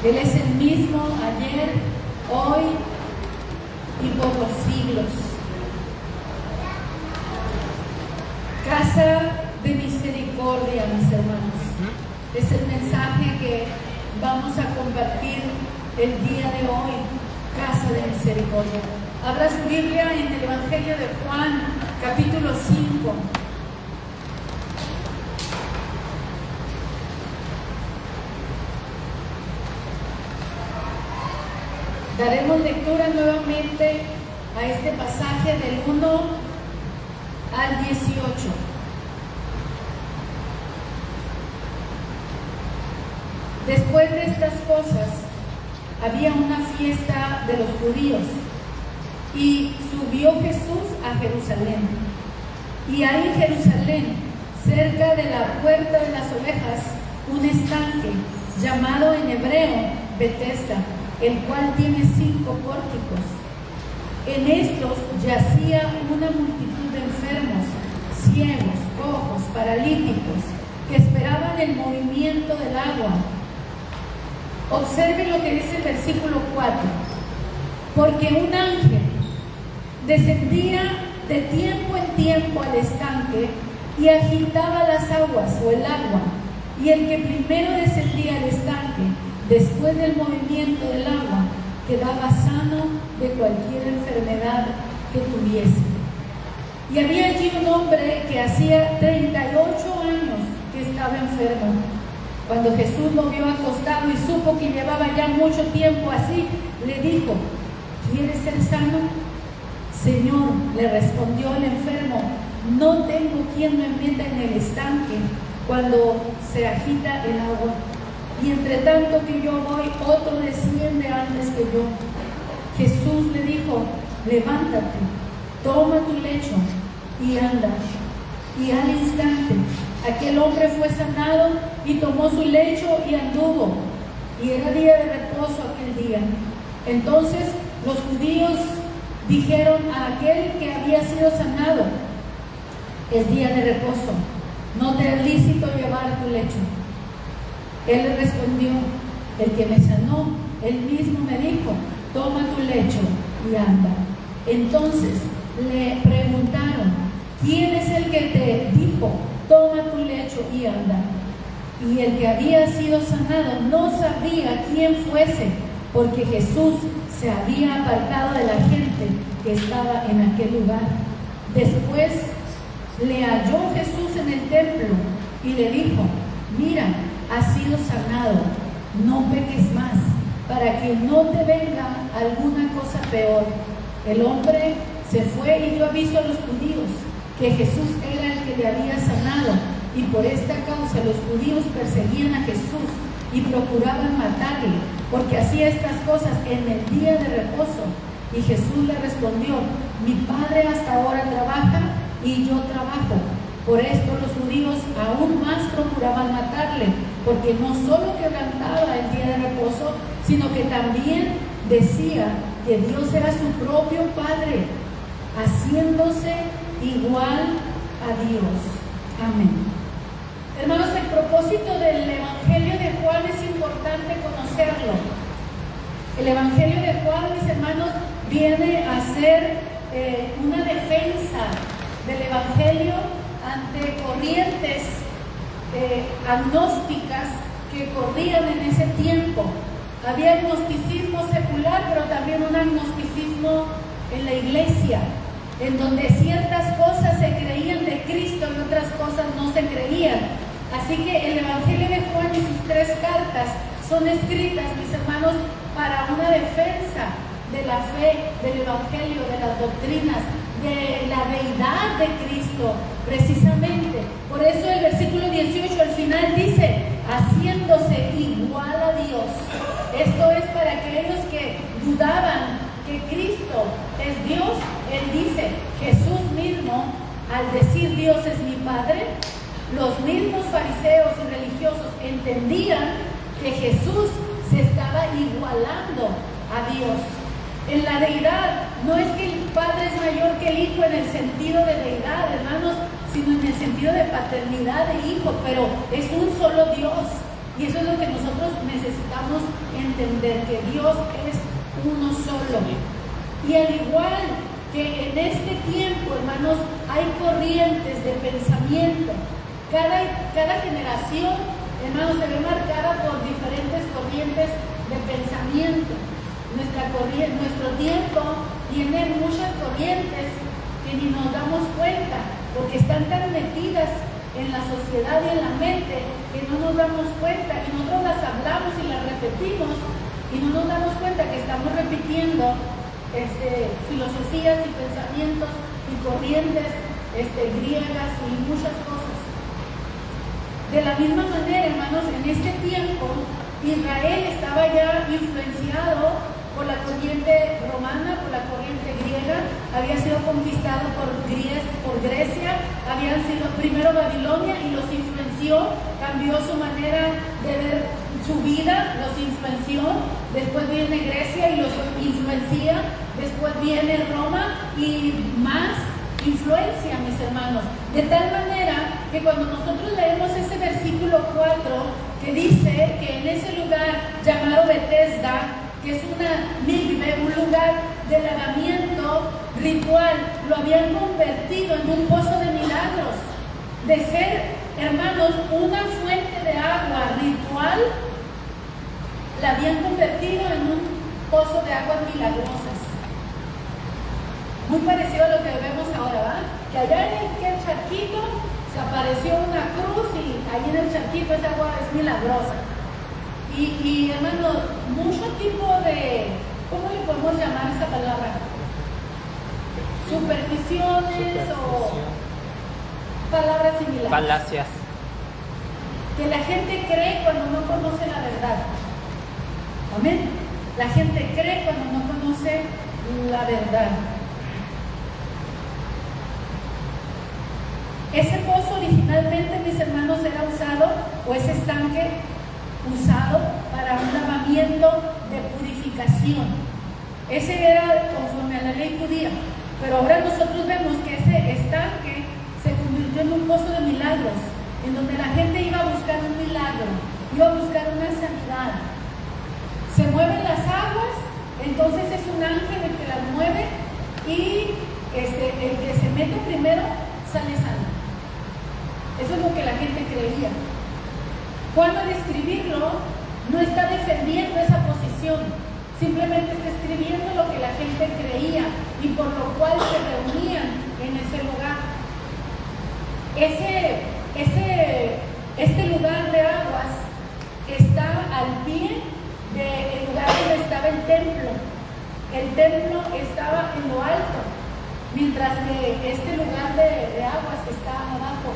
Él es el mismo ayer, hoy y por los siglos. Casa de misericordia, mis hermanos. Es el mensaje que vamos a compartir el día de hoy. Casa de misericordia. Abra su Biblia en el Evangelio de Juan, capítulo 5. Daremos lectura nuevamente a este pasaje del 1 al 18. Después de estas cosas, había una fiesta de los judíos y subió Jesús a Jerusalén. Y hay en Jerusalén, cerca de la puerta de las ovejas, un estanque llamado en hebreo Betesda, el cual tiene 5 pórticos. En estos yacía una multitud de enfermos, ciegos, cojos, paralíticos, que esperaban el movimiento del agua. Observe lo que dice el versículo 4. Porque un ángel descendía de tiempo en tiempo al estanque y agitaba las aguas o el agua, y el que primero descendía al estanque, después del movimiento del agua, quedaba sano de cualquier enfermedad que tuviese. Y había allí un hombre que hacía 38 años que estaba enfermo. Cuando Jesús lo vio acostado y supo que llevaba ya mucho tiempo así, le dijo: ¿quieres ser sano? Señor, le respondió el enfermo, no tengo quien me meta en el estanque cuando se agita el agua. Y entre tanto que yo voy, otro desciende antes que yo. Jesús le dijo: levántate, toma tu lecho y anda. Y al instante aquel hombre fue sanado y tomó su lecho y anduvo. Y era día de reposo aquel día. Entonces los judíos dijeron a aquel que había sido sanado: es día de reposo, no te es lícito llevar tu lecho. Él le respondió: el que me sanó, él mismo me dijo, toma tu lecho y anda. Entonces le preguntaron: ¿quién es el que te dijo, toma tu lecho y anda? Y el que había sido sanado no sabía quién fuese, porque Jesús se había apartado de la gente que estaba en aquel lugar. Después le halló Jesús en el templo y le dijo: mira, has sido sanado, no peques más, para que no te venga alguna cosa peor. El hombre se fue y dio aviso a los judíos que Jesús era el que le había sanado, y por esta causa los judíos perseguían a Jesús y procuraban matarle, porque hacía estas cosas en el día de reposo. Y Jesús le respondió: mi Padre hasta ahora trabaja y yo trabajo. Por esto los judíos aún más procuraban matarle, porque no solo quebrantaba el día de reposo, sino que también decía que Dios era su propio Padre, haciéndose igual a Dios. Amén. Hermanos, el propósito del Evangelio de Juan es importante conocerlo. El Evangelio de Juan, mis hermanos, viene a ser una defensa del Evangelio ante corrientes agnósticas que corrían en ese tiempo. Había agnosticismo secular, pero también un agnosticismo en la iglesia, en donde ciertas cosas se creían de Cristo y otras cosas no se creían. Así que el Evangelio de Juan y sus 3 cartas son escritas, mis hermanos, para una defensa de la fe, del Evangelio, de las doctrinas, de la deidad de Cristo, precisamente. Por eso el versículo 18 al final dice: haciéndose igual a Dios. Esto es para aquellos que dudaban que Cristo es Dios. Él dice: Jesús mismo, al decir Dios es mi Padre, los mismos fariseos y religiosos entendían que Jesús se estaba igualando a Dios. En la deidad, no es que el Padre es mayor que el Hijo en el sentido de deidad, hermanos, sino en el sentido de paternidad de Hijo, pero es un solo Dios. Y eso es lo que nosotros necesitamos entender, que Dios es uno solo. Y al igual que en este tiempo, hermanos, hay corrientes de pensamiento. Cada generación, hermanos, se ve marcada por diferentes corrientes de pensamiento. Nuestro tiempo tiene muchas corrientes que ni nos damos cuenta, porque están tan metidas en la sociedad y en la mente que no nos damos cuenta, y nosotros las hablamos y las repetimos y no nos damos cuenta que estamos repitiendo filosofías y pensamientos y corrientes griegas y muchas cosas. De la misma manera, hermanos, en este tiempo Israel estaba ya influenciado por la corriente romana, por la corriente griega, había sido conquistado por Grecia, habían sido primero Babilonia y los influenció, cambió su manera de ver su vida, los influenció, después viene Grecia y los influencia, después viene Roma y más influencia, mis hermanos, de tal manera que cuando nosotros leemos ese versículo 4 que dice que en ese lugar llamado Betesda, que es una mikve, un lugar de lavamiento ritual, lo habían convertido en un pozo de milagros, de ser, hermanos, una fuente de agua ritual, la habían convertido en un pozo de aguas milagrosas. Muy parecido a lo que vemos ahora, ¿verdad? Que allá en el charquito se apareció una cruz y ahí en el charquito esa agua es milagrosa. Y hermano, mucho tipo de, ¿cómo le podemos llamar esa palabra? Supersticiones o palabras similares. Falacias. Que la gente cree cuando no conoce la verdad. Amén. La gente cree cuando no conoce la verdad. Ese pozo originalmente, mis hermanos, era usado, o ese estanque usado para un lavamiento de purificación. Ese era conforme a la ley judía. Pero ahora nosotros vemos que ese estanque se convirtió en un pozo de milagros, en donde la gente iba a buscar un milagro, iba a buscar una sanidad. Se mueven las aguas, entonces es un ángel el que las mueve y el que se mete primero sale sano. Eso es lo que la gente creía. Juan, al escribirlo, no está defendiendo esa posición, simplemente está escribiendo lo que la gente creía y por lo cual se reunían en ese lugar. Este lugar de aguas está al pie del lugar donde estaba el templo. El templo estaba en lo alto, mientras que este lugar de aguas está abajo.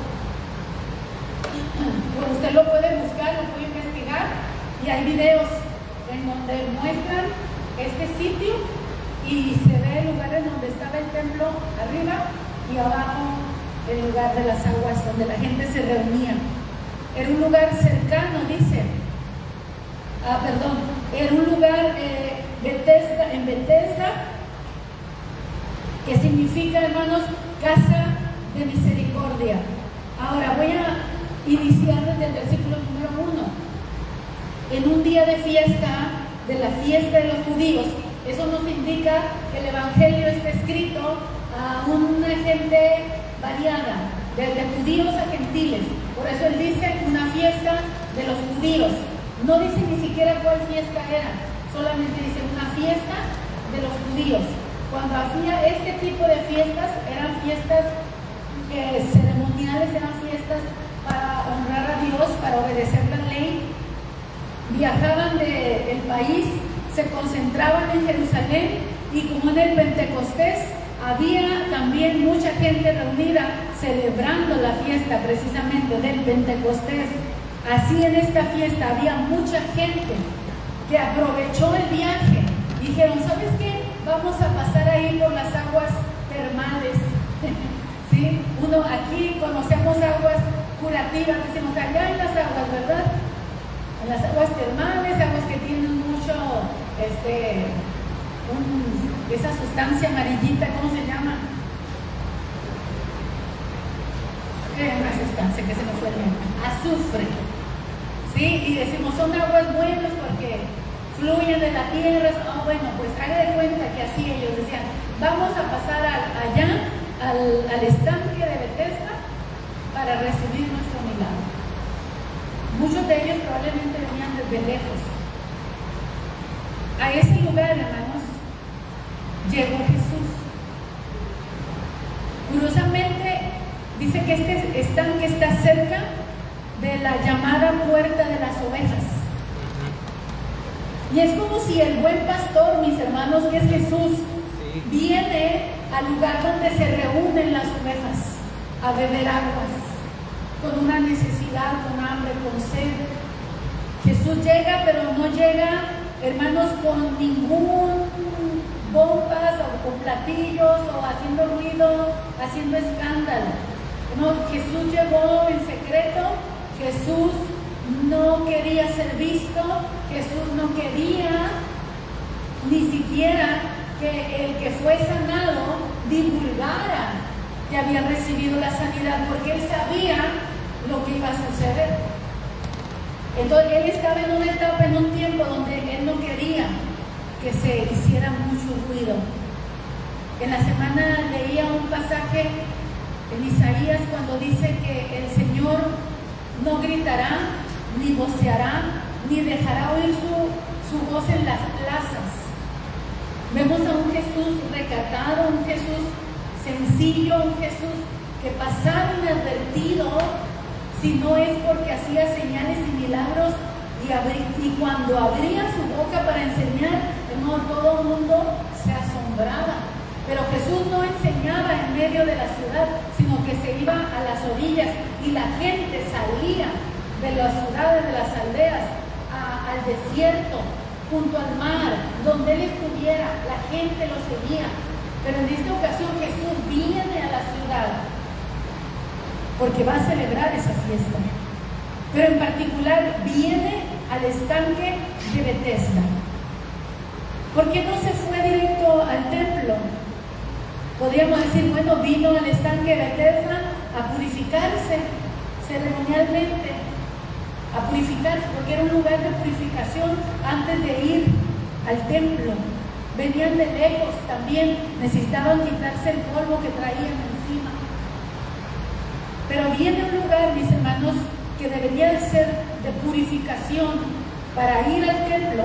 Bueno, usted lo puede buscar, lo puede investigar, y hay videos en donde muestran este sitio y se ve el lugar en donde estaba el templo arriba y abajo el lugar de las aguas donde la gente se reunía. Era un lugar cercano, dice. Era un lugar en Betesda, que significa, hermanos, casa de misericordia. Ahora voy a iniciar desde el versículo número 1. En un día de fiesta, de la fiesta de los judíos, eso nos indica que el evangelio está escrito a una gente variada, desde judíos a gentiles. Por eso él dice una fiesta de los judíos. No dice ni siquiera cuál fiesta era, solamente dice una fiesta de los judíos. Cuando hacía este tipo de fiestas, eran fiestas ceremoniales, eran fiestas para honrar a Dios, para obedecer la ley. Viajaban del país, se concentraban en Jerusalén, y como en el Pentecostés había también mucha gente reunida celebrando la fiesta precisamente del Pentecostés. Así en esta fiesta había mucha gente que aprovechó el viaje. Dijeron, ¿sabes qué? Vamos a pasar ahí por las aguas termales. ¿Sí? Uno aquí conocemos aguas curativas, decimos allá en las aguas, ¿verdad? En las aguas termales, aguas que tienen mucho, esa sustancia amarillita, ¿cómo se llama? Una sustancia que se me fue el nombre. Azufre. ¿Sí? ¿sí? Y decimos, son aguas buenas porque fluyen de la tierra. Oh, bueno, pues haga de cuenta que así ellos decían, vamos a pasar allá al estanque de Bethesda para recibir nuestro milagro. Muchos de ellos probablemente venían desde lejos. A ese lugar, hermanos, llegó Jesús. Curiosamente, dice que este estanque está cerca de la llamada puerta de las ovejas. Y es como si el buen pastor, mis hermanos, que es Jesús, viene al lugar donde se reúnen las ovejas a beber aguas, con una necesidad, con hambre, con sed. Jesús llega, pero no llega, hermanos, con ningún bombas o con platillos o haciendo ruido, haciendo escándalo. No, Jesús llegó en secreto. Jesús no quería ser visto. Jesús no quería ni siquiera que el que fue sanado divulgara que había recibido la sanidad, porque él sabía lo que iba a suceder. Entonces él estaba en una etapa, en un tiempo donde él no quería que se hiciera mucho ruido. En la semana leía un pasaje en Isaías cuando dice que el Señor no gritará, ni voceará, ni dejará oír su voz en las plazas. Vemos a un Jesús recatado, un Jesús sencillo, un Jesús que pasaba inadvertido, si no es porque hacía señales y milagros, y cuando abría su boca para enseñar, todo el mundo se asombraba. Pero Jesús no enseñaba en medio de la ciudad, sino que se iba a las orillas, y la gente salía de las ciudades, de las aldeas, al desierto, junto al mar, donde él estuviera, la gente lo seguía. Pero en esta ocasión Jesús viene a la ciudad porque va a celebrar esa fiesta. Pero en particular viene al estanque de Bethesda. ¿Por qué no se fue directo al templo? Podríamos decir, bueno, vino al estanque de Bethesda a purificarse ceremonialmente, a purificarse, porque era un lugar de purificación antes de ir al templo. Venían de lejos también, necesitaban quitarse el polvo que traían encima. Pero viene un lugar, mis hermanos, que debería de ser de purificación para ir al templo,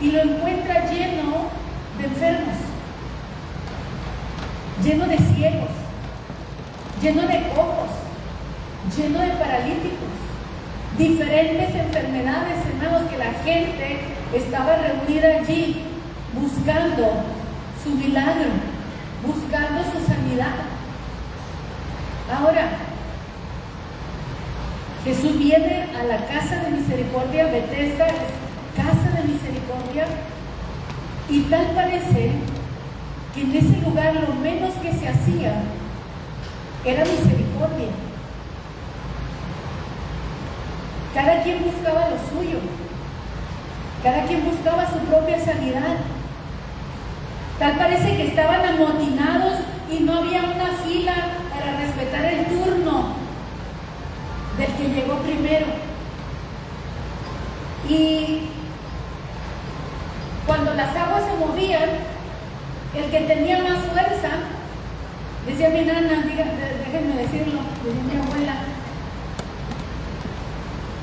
y lo encuentra lleno de enfermos, lleno de ciegos, lleno de cojos, lleno de paralíticos, diferentes enfermedades, hermanos, que la gente estaba reunida allí buscando su milagro, buscando su sanidad. Ahora, Jesús viene a la casa de misericordia. Bethesda es casa de misericordia, y tal parece que en ese lugar lo menos que se hacía era misericordia. Cada quien buscaba lo suyo, cada quien buscaba su propia sanidad. Tal parece que estaban amotinados y no había una fila para respetar el turno del que llegó primero. Y cuando las aguas se movían, el que tenía más fuerza, decía mi nana, déjenme decirlo, decía mi abuela,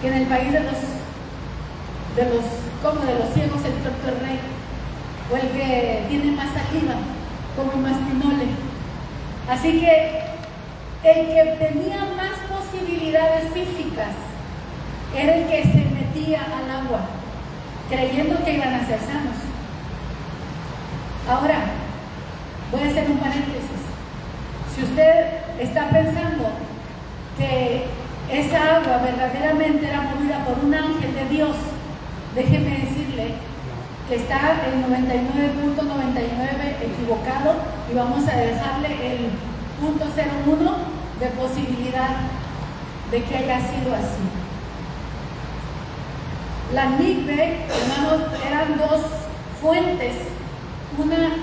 que en el país de los ciegos el tuerto es rey, o el que tiene más saliva, como el mastinole. Así que el que tenía más posibilidades físicas era el que se metía al agua, creyendo que iban a ser sanos. Ahora, voy a hacer un paréntesis. Si usted está pensando que esa agua verdaderamente era movida por un ángel de Dios, déjeme decirle que está el 99.99 equivocado, y vamos a dejarle el 0.01 de posibilidad de que haya sido así. La mikve, hermanos, eran dos fuentes, una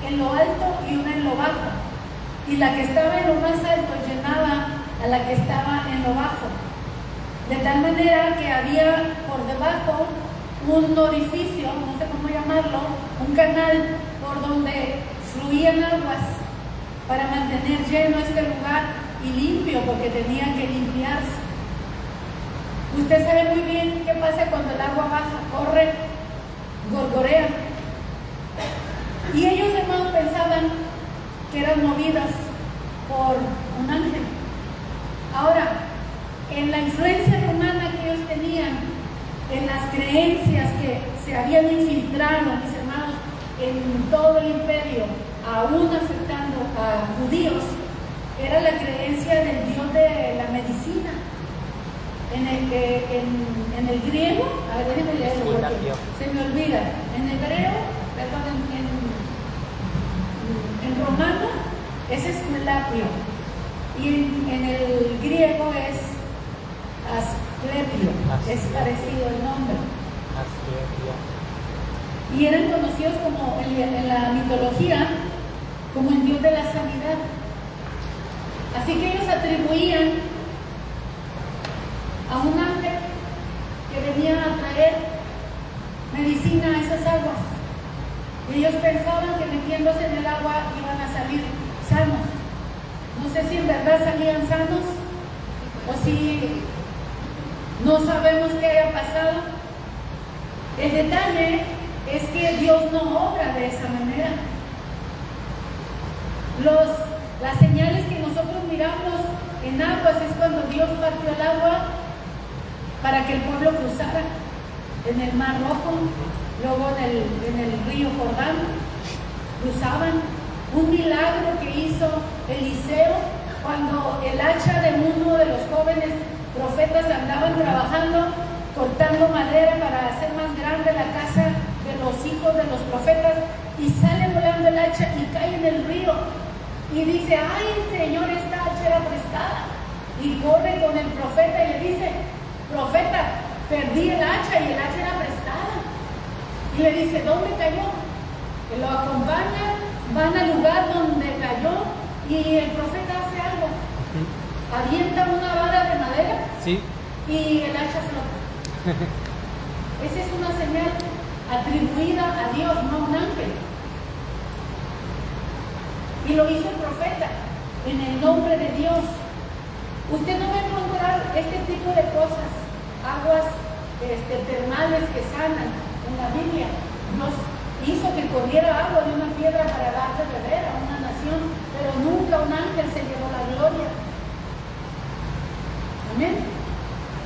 en lo alto y una en lo bajo, y la que estaba en lo más alto llenaba a la que estaba en lo bajo. De tal manera que había por debajo un orificio, no sé cómo llamarlo, un canal por donde fluían aguas para mantener lleno este lugar y limpio, porque tenía que limpiarse. Usted sabe muy bien qué pasa cuando el agua baja, corre, gorgorea. Y ellos, hermanos, pensaban que eran movidas por un ángel. Ahora, en la influencia romana que ellos tenían, en las creencias que se habían infiltrado, mis hermanos, en todo el imperio, aún afectando a judíos, era la creencia del dios de la medicina. En el griego, a ver, déjenme leerlo porque se me olvida. En hebreo, perdón, en romano es Esculapio y en el griego es Asclepio, es parecido el nombre. Asclepio. Y eran conocidos como en la mitología como el dios de la sanidad. Así que ellos atribuían a un ángel que venía a traer medicina a esas aguas. Y ellos pensaban que metiéndose en el agua iban a salir sanos. No sé si en verdad salían sanos o si no sabemos qué haya pasado. El detalle es que Dios no obra de esa manera. Las señales que nosotros miramos en aguas es cuando Dios partió el agua para que el pueblo cruzara en el Mar Rojo, luego en el río Jordán, cruzaban. Un milagro que hizo Eliseo cuando el hacha de uno de los jóvenes profetas andaban trabajando, cortando madera para hacer más grande la casa de los hijos de los profetas, y sale volando el hacha y cae en el río. Y dice, ay Señor, esta hacha era prestada. Y corre con el profeta y le dice, profeta, perdí el hacha y el hacha era prestada. Y le dice, ¿dónde cayó? Que lo acompaña, van al lugar donde cayó y el profeta hace algo. Avienta una vara de madera, sí, y el hacha flota. Esa es una señal atribuida a Dios, no a un ángel. Y lo hizo el profeta en el nombre de Dios. Usted no va a encontrar este tipo de cosas, aguas termales que sanan en la Biblia. Dios hizo que corriera agua de una piedra para dar de beber a una nación, pero nunca un ángel se llevó la gloria. Amén.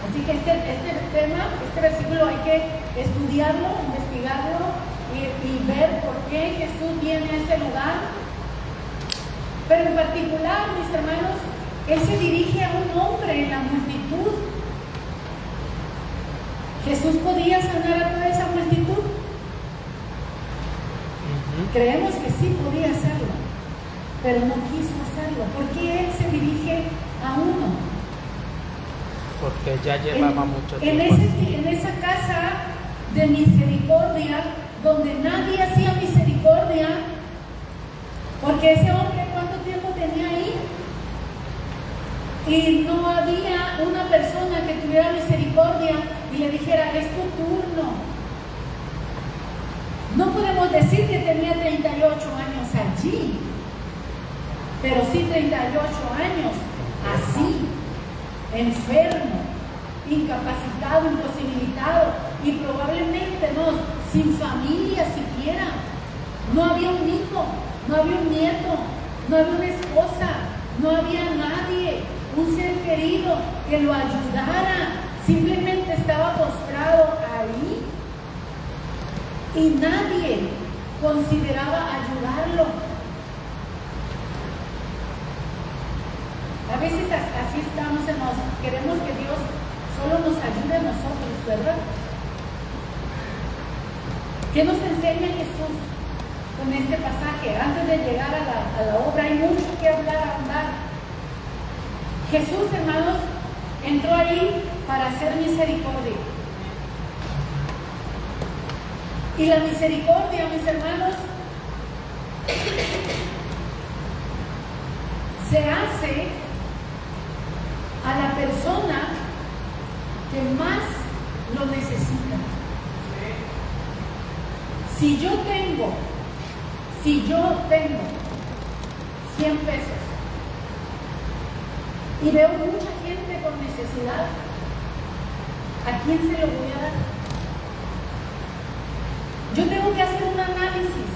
Así que este versículo hay que estudiarlo, investigarlo y ver por qué Jesús viene a ese lugar. Pero en particular, mis hermanos, Él se dirige a un hombre en la multitud. ¿Jesús podía sanar a toda esa multitud? Creemos que sí podía hacerlo, pero no quiso hacerlo. ¿Por qué Él se dirige a uno? Porque ya llevaba mucho tiempo. En esa casa de misericordia, donde nadie hacía misericordia, porque ese hombre, ¿cuánto tiempo tenía ahí? Y no había una persona que tuviera misericordia y le dijera, es tu turno. No podemos decir que tenía 38 años allí, pero sí 38 años así, enfermo, incapacitado, imposibilitado y probablemente no, sin familia siquiera. No había un hijo, no había un nieto, no había una esposa, no había nadie, un ser querido que lo ayudara. Simplemente estaba postrado ahí y nadie consideraba ayudarlo. A veces así estamos, hermanos. Queremos que Dios solo nos ayude a nosotros, ¿verdad? ¿Qué nos enseña Jesús con este pasaje? Antes de llegar a la obra, hay mucho que hablar. Jesús, hermanos, entró ahí para hacer misericordia. Y la misericordia, mis hermanos, se hace a la persona que más lo necesitan. Si yo tengo 100 pesos y veo mucha gente con necesidad, ¿a quién se lo voy a dar? Yo tengo que hacer un análisis.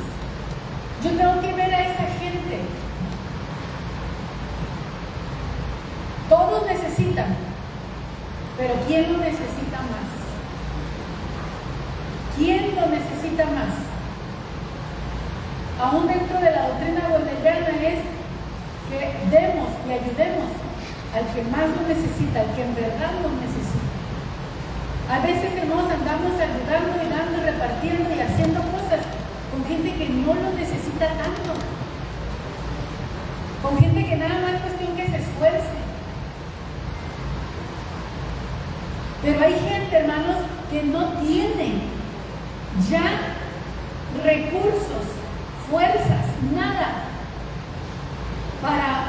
Yo tengo que ver a esa gente. Todos necesitan, pero ¿quién lo necesita más? ¿Quién lo necesita más? Aún dentro de la doctrina bolivariana es que demos y ayudemos al que más lo necesita, al que en verdad lo necesita. A veces, hermanos, andamos ayudando y dando y repartiendo y haciendo cosas con gente que no lo necesita tanto, con gente que nada más es cuestión que se esfuerce. Pero hay gente, hermanos, que no tiene ya recursos, fuerzas, nada para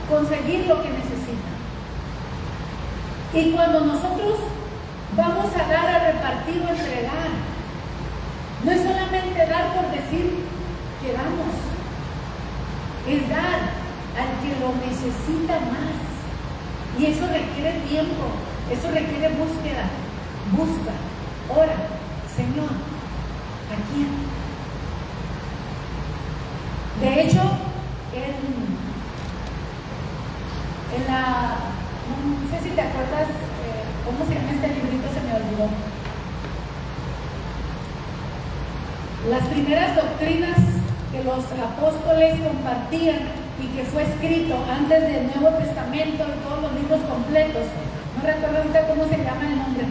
conseguir lo que necesita. Y cuando nosotros vamos a dar, a repartir o entregar, no es solamente dar por decir que damos, es dar al que lo necesita más. Y eso requiere tiempo, eso requiere búsqueda. Busca, ora, Señor, ¿a quién? De hecho, en la, no sé si te acuerdas, ¿cómo se llama este librito? Se me olvidó. Las primeras doctrinas que los apóstoles compartían y que fue escrito antes del Nuevo Testamento y todos los libros completos. No recuerdo ahorita cómo se llama el nombre.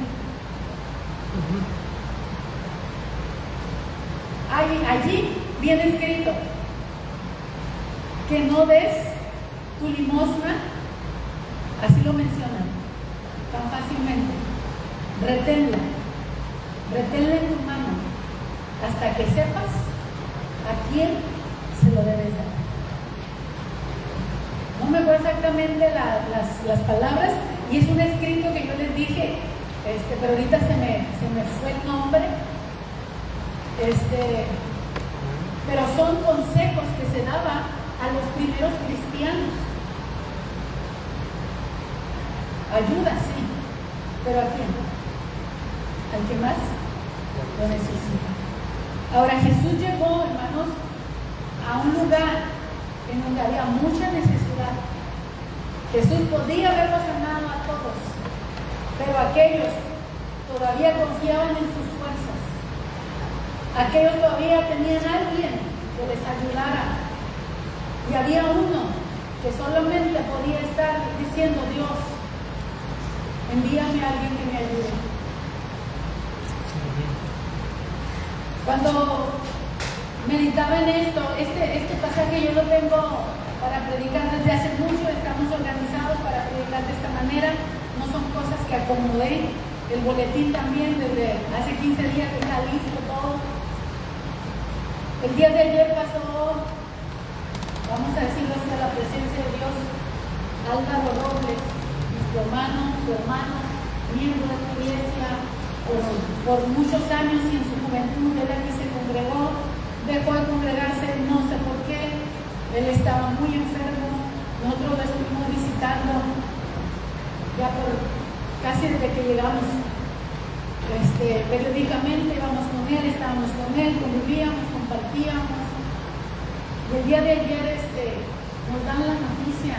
Allí viene escrito que no des tu limosna, así lo mencionan, tan fácilmente. Reténla en tu mano, hasta que sepas a quién se lo debes dar. No me acuerdo exactamente las palabras, y es un escrito que yo les dije, pero ahorita se me fue el nombre, pero son consejos que se daban a los primeros cristianos. Ayuda, sí, pero ¿a quién? Al que más lo necesita. Ahora, Jesús llegó, hermanos, a un lugar en donde había mucha necesidad. Jesús podía haberlos sanado a todos, pero aquellos todavía confiaban en sus fuerzas. Aquellos todavía tenían a alguien que les ayudara. Y había uno que solamente podía estar diciendo: Dios, envíame a alguien que me ayude. Cuando meditaba en esto, este pasaje yo lo tengo para predicar desde hace mucho. Estamos organizados para predicar de esta manera. No son cosas que acomodé. El boletín también desde hace 15 días está listo todo. El día de ayer pasó, vamos a decirlo así, a la presencia de Dios, Álvaro Robles, nuestro hermano, su hermano, miembro de esta iglesia por muchos años, y en su juventud él aquí se congregó, dejó de congregarse, no sé por qué. Él estaba muy enfermo, nosotros lo estuvimos visitando ya por casi desde que llegamos, periódicamente íbamos con él, estábamos con él, convivíamos, compartíamos. Y el día de ayer nos dan la noticia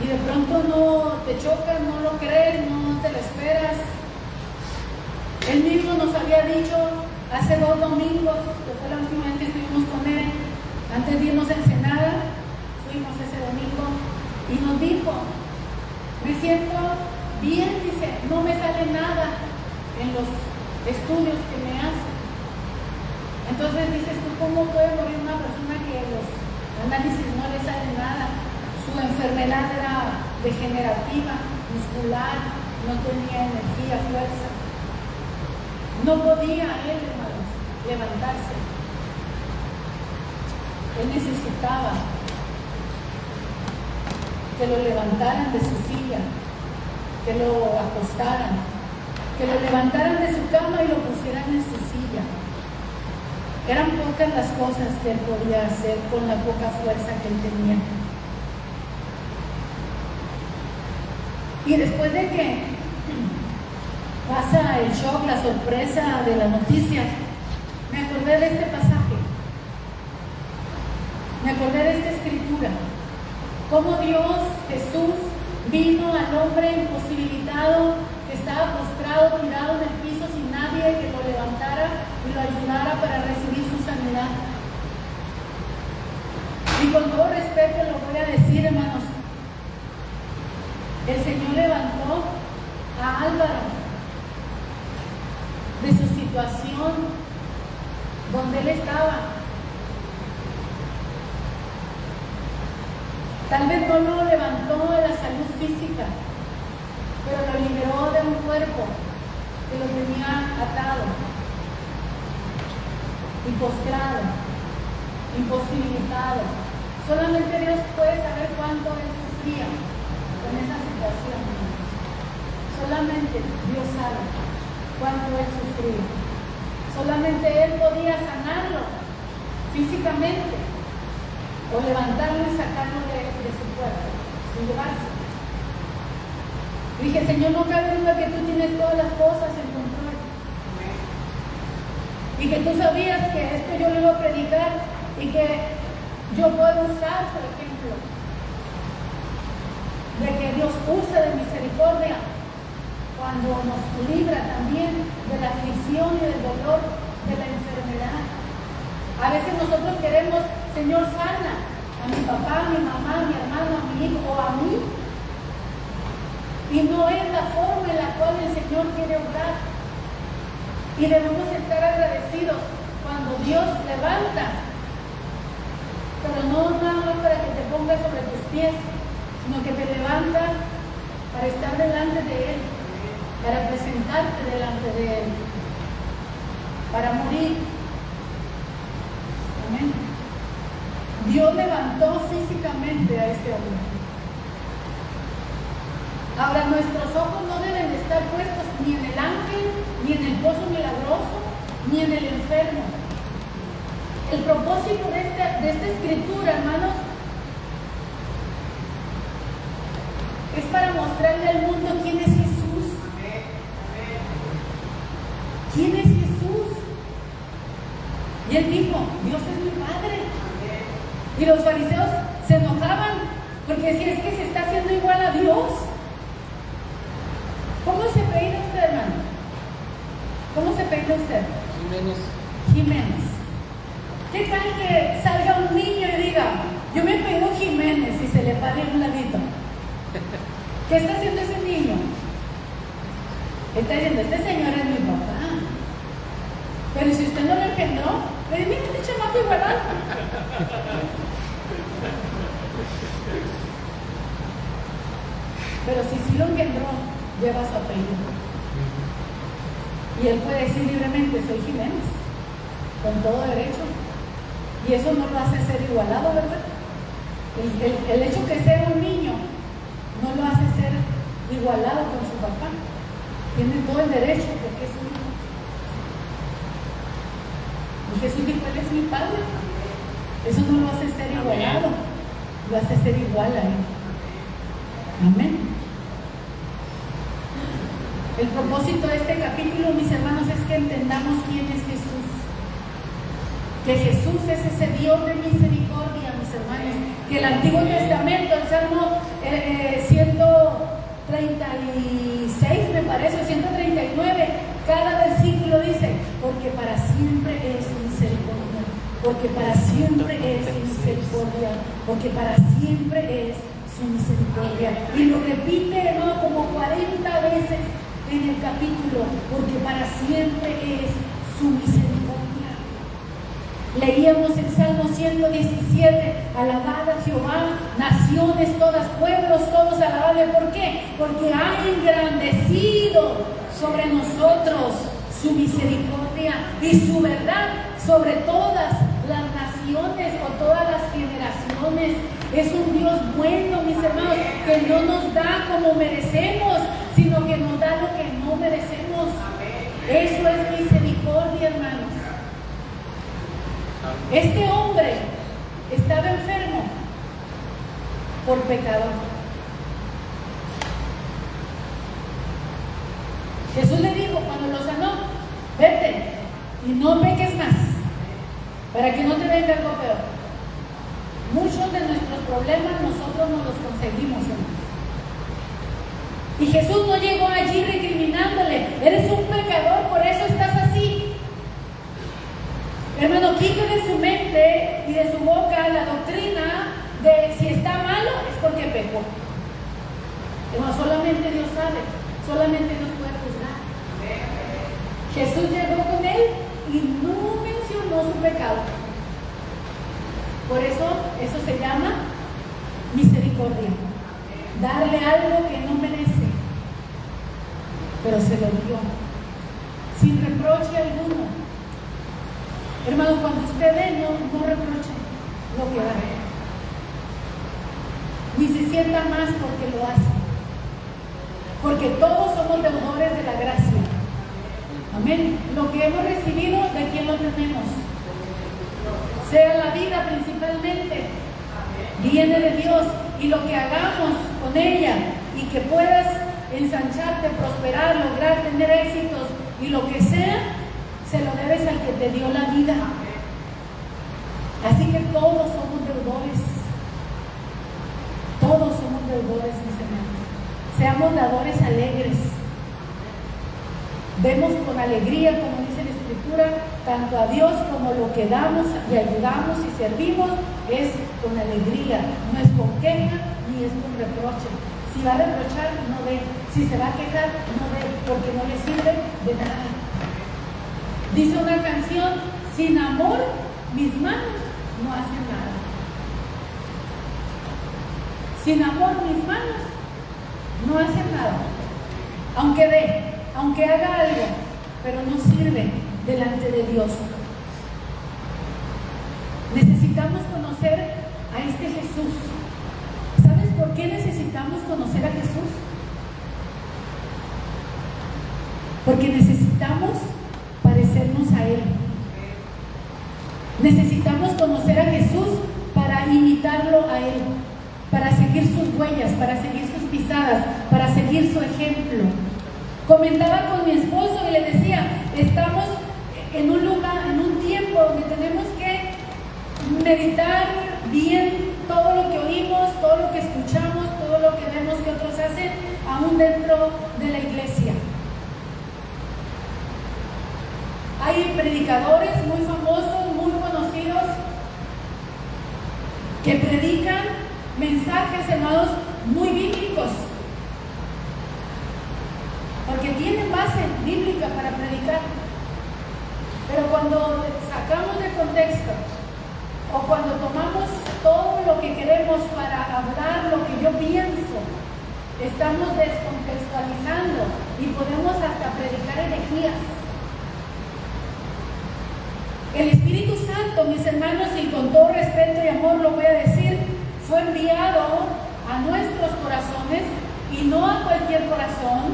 y de pronto no te choca, no lo crees, no te lo esperas. Él mismo nos había dicho hace 2 domingos, que fue la última vez que estuvimos con él, antes de irnos a Ensenada, fuimos ese domingo, y nos dijo: me siento bien, dice, no me sale nada en los estudios que me hacen. Entonces dices tú, ¿cómo puede morir una persona que en los análisis no le sale nada? Su enfermedad era degenerativa, muscular, no tenía energía, fuerza. No podía él, hermanos, levantarse. Él necesitaba que lo levantaran de su silla, que lo acostaran, que lo levantaran de su cama y lo pusieran en su silla. Eran pocas las cosas que él podía hacer con la poca fuerza que él tenía. Y después de que pasa el shock, la sorpresa de la noticia, me acordé de este pasaje, me acordé de esta escritura, cómo Dios, Jesús, vino al hombre imposibilitado, que estaba postrado, tirado en el piso sin nadie que lo levantara y lo ayudara para recibir su sanidad. Y con todo respeto lo voy a decir, hermanos, el Señor levantó a Álvaro de su situación donde él estaba. Tal vez no lo levantó de la salud física, pero lo liberó de un cuerpo que lo tenía atado y postrado, imposibilitado. Solamente Dios puede saber cuánto él sufría con esa situación. Solamente Dios sabe cuánto él sufría. Solamente él podía sanarlo físicamente o levantarlo y sacarlo de su cuerpo y llevarse. Dije, Señor, no cabe duda que tú tienes todas las cosas en control. Y que tú sabías que esto yo lo iba a predicar y que yo puedo usar, por ejemplo, de que Dios usa de misericordia cuando nos libra también de la aflicción y del dolor de la enfermedad. A veces nosotros queremos, Señor, sana a mi papá, a mi mamá, a mi hermano, a mi hijo o a mí. Y no es la forma en la cual el Señor quiere obrar. Y debemos estar agradecidos cuando Dios levanta, pero no nada más para que te pongas sobre tus pies, sino que te levanta para estar delante de Él, para presentarte delante de Él, para morir. Amén. Dios levantó físicamente a este hombre. Ahora, nuestros ojos no deben estar puestos ni en el ángel, ni en el pozo milagroso, ni en el enfermo. El propósito de esta escritura, hermanos, es para mostrarle al mundo quién es Jesús. ¿Quién es Jesús? Y él dijo, Dios es mi Padre. Y los fariseos se enojaban porque decían, es que se está haciendo igual a Dios. ¿Cómo se apellida usted, hermano? ¿Cómo se apellida usted? Jiménez. ¿Qué tal que salga un niño y diga, yo me apellido Jiménez, y se le pare a un ladito? ¿Qué está haciendo ese niño? Está diciendo, este señor es mi papá. Pero si usted no lo engendró, le dice, mira, este chamaco igualado. Pero si sí lo engendró, lleva su apellido. Y él puede decir libremente, soy Jiménez, con todo derecho. Y eso no lo hace ser igualado, ¿verdad? El hecho que sea un niño no lo hace ser igualado con su papá. Tiene todo el derecho porque es un hijo. Y Jesús dijo, él es mi Padre. Eso no lo hace ser igualado, lo hace ser igual a él. Amén. El propósito de este capítulo, mis hermanos, es que entendamos quién es Jesús. Que Jesús es ese Dios de misericordia, mis hermanos. Que el Antiguo Testamento, el Salmo 136, me parece, 139, cada versículo dice, porque para siempre es su misericordia. Porque para siempre es su misericordia. Porque para siempre es su misericordia. Y lo repite, ¿no?, como 40 veces en el capítulo, porque para siempre es su misericordia. Leíamos el Salmo 117, alabad a Jehová, naciones todas, pueblos todos, alabadle. ¿Por qué? Porque ha engrandecido sobre nosotros su misericordia y su verdad sobre todas las naciones o todas las generaciones. Es un Dios bueno, mis hermanos, que no nos da como merecemos, sino merecemos. Eso es misericordia, hermanos. Este hombre estaba enfermo por pecador. Jesús le dijo cuando lo sanó: vete y no peques más, para que no te venga algo peor. Muchos de nuestros problemas nosotros no los conseguimos, hermanos. Y Jesús no llegó allí recriminándole: eres un pecador, por eso estás así. Hermano, quite de su mente y de su boca la doctrina de si está malo es porque pecó. Hermano, solamente Dios sabe, solamente Dios puede juzgar. Jesús llegó con él y no mencionó su pecado. Por eso se llama misericordia. Darle algo que no merece, pero se lo dio sin reproche alguno. Hermano, cuando usted ve, no reproche lo que da, ni se sienta más porque lo hace, porque todos somos deudores de la gracia. Amén. Lo que hemos recibido, ¿de quién lo tenemos? Sea la vida principalmente, viene de Dios, y lo que hagamos con ella y que puedas ensancharte, prosperar, lograr tener éxitos y lo que sea, se lo debes al que te dio la vida. Así que todos somos deudores. Todos somos deudores, mis hermanos. Seamos dadores alegres. Vemos con alegría, como dice la Escritura, tanto a Dios como lo que damos y ayudamos y servimos es con alegría, no es con queja ni es con reproche. Si va a reprochar, no dé. Si se va a quejar, no dé, porque no le sirve de nada. Dice una canción: sin amor, mis manos no hacen nada. Sin amor, mis manos no hacen nada. Aunque dé, aunque haga algo, pero no sirve delante de Dios. Necesitamos conocer a este Jesús. ¿Sabes por qué necesitamos conocer a Jesús? Porque necesitamos parecernos a Él. Necesitamos conocer a Jesús para imitarlo a Él, para seguir sus huellas, para seguir sus pisadas, para seguir su ejemplo. Comentaba con mi esposo y le decía: estamos en un lugar, en un tiempo donde tenemos que meditar bien todo lo que oímos, todo lo que escuchamos, todo lo que vemos que otros hacen, aún dentro de la iglesia. Hay predicadores muy famosos, muy conocidos, que predican mensajes, hermanos, muy bíblicos, porque tienen base bíblica para predicar. Pero cuando sacamos de contexto, o cuando tomamos todo lo que queremos para hablar lo que yo pienso, estamos descontextualizando y podemos hasta predicar herejías. El Espíritu Santo, mis hermanos, y con todo respeto y amor lo voy a decir, fue enviado a nuestros corazones y no a cualquier corazón.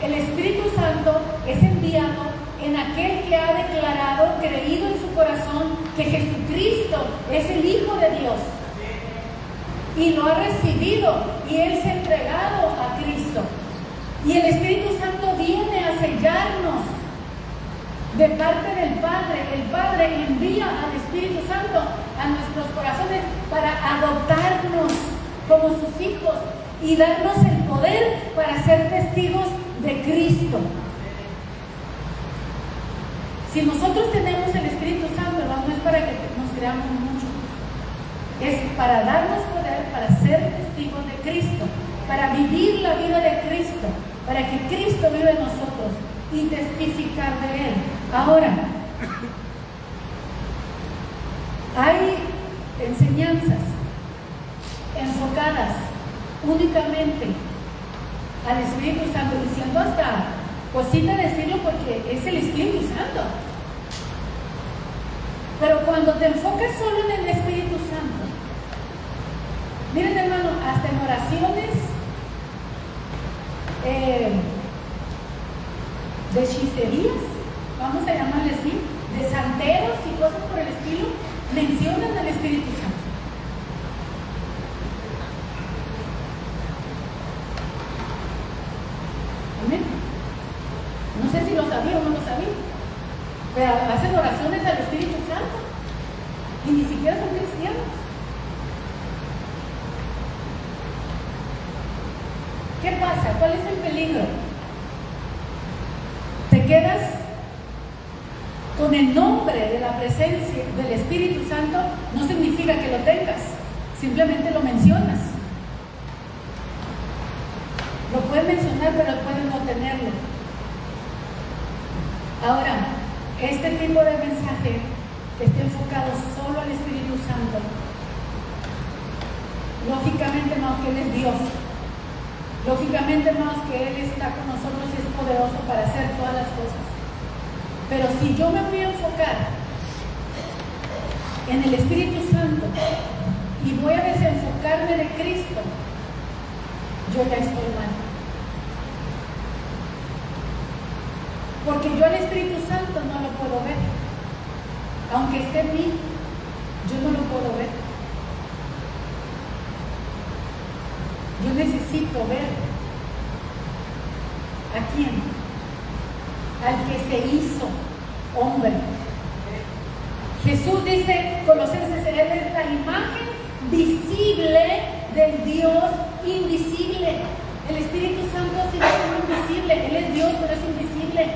El Espíritu Santo es enviado en aquel que ha declarado, creído en su corazón que Jesucristo es el Hijo de Dios y lo ha recibido, y Él se ha entregado a Cristo, y el Espíritu Santo viene a sellarnos de parte del Padre. El Padre envía al Espíritu Santo a nuestros corazones para adoptarnos como sus hijos y darnos el poder para ser testigos de Cristo. Si nosotros tenemos el Espíritu Santo, hermano, no es para que nos creamos mucho, es para darnos poder para ser testigos de Cristo, para vivir la vida de Cristo, para que Cristo viva en nosotros y testificar de Él. Ahora, hay enseñanzas enfocadas únicamente al Espíritu Santo, diciendo hasta cosita decirlo porque es el Espíritu Santo. Pero cuando te enfocas solo en el Espíritu Santo, miren, hermano, hasta en oraciones de hechicerías, vamos a llamarle así, de santeros y cosas por el estilo, mencionan al Espíritu Santo. Amén. No sé si lo sabía o no lo sabía, pero hacen oraciones al Espíritu Santo y ni siquiera son cristianos. ¿Qué pasa? ¿Cuál es el peligro? Te quedas con el nombre de la presencia del Espíritu Santo, no significa que lo tengas, simplemente lo mencionas. Lo puedes mencionar, pero puedes no tenerlo. Ahora, este tipo de mensaje que esté enfocado solo al Espíritu Santo, lógicamente no, que Él es Dios. Lógicamente más que Él está con nosotros y es poderoso para hacer todas las cosas. Pero si yo me voy a enfocar en el Espíritu Santo y voy a desenfocarme de Cristo, yo ya estoy mal. Porque yo al Espíritu Santo no lo puedo ver. Aunque esté en mí, yo no lo puedo ver. Yo necesito ver a quién, al que se hizo hombre. Jesús dice, Colosenses, Él es la imagen visible del Dios invisible. El Espíritu Santo sí es invisible, Él es Dios, pero es invisible.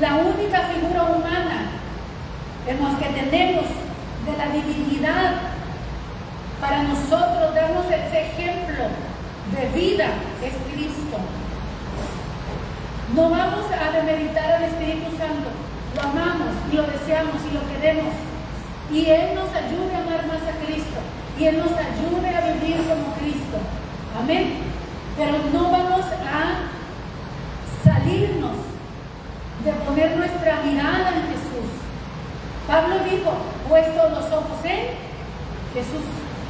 La única figura humana en la que tenemos de la divinidad para nosotros darnos ese ejemplo de vida es Cristo. No vamos a demeritar al Espíritu Santo, lo amamos y lo deseamos y lo queremos, y Él nos ayude a amar más a Cristo y Él nos ayude a vivir como Cristo. Amén. Pero no vamos a salirnos de poner nuestra mirada en Jesús. Pablo dijo, puesto los ojos en Jesús.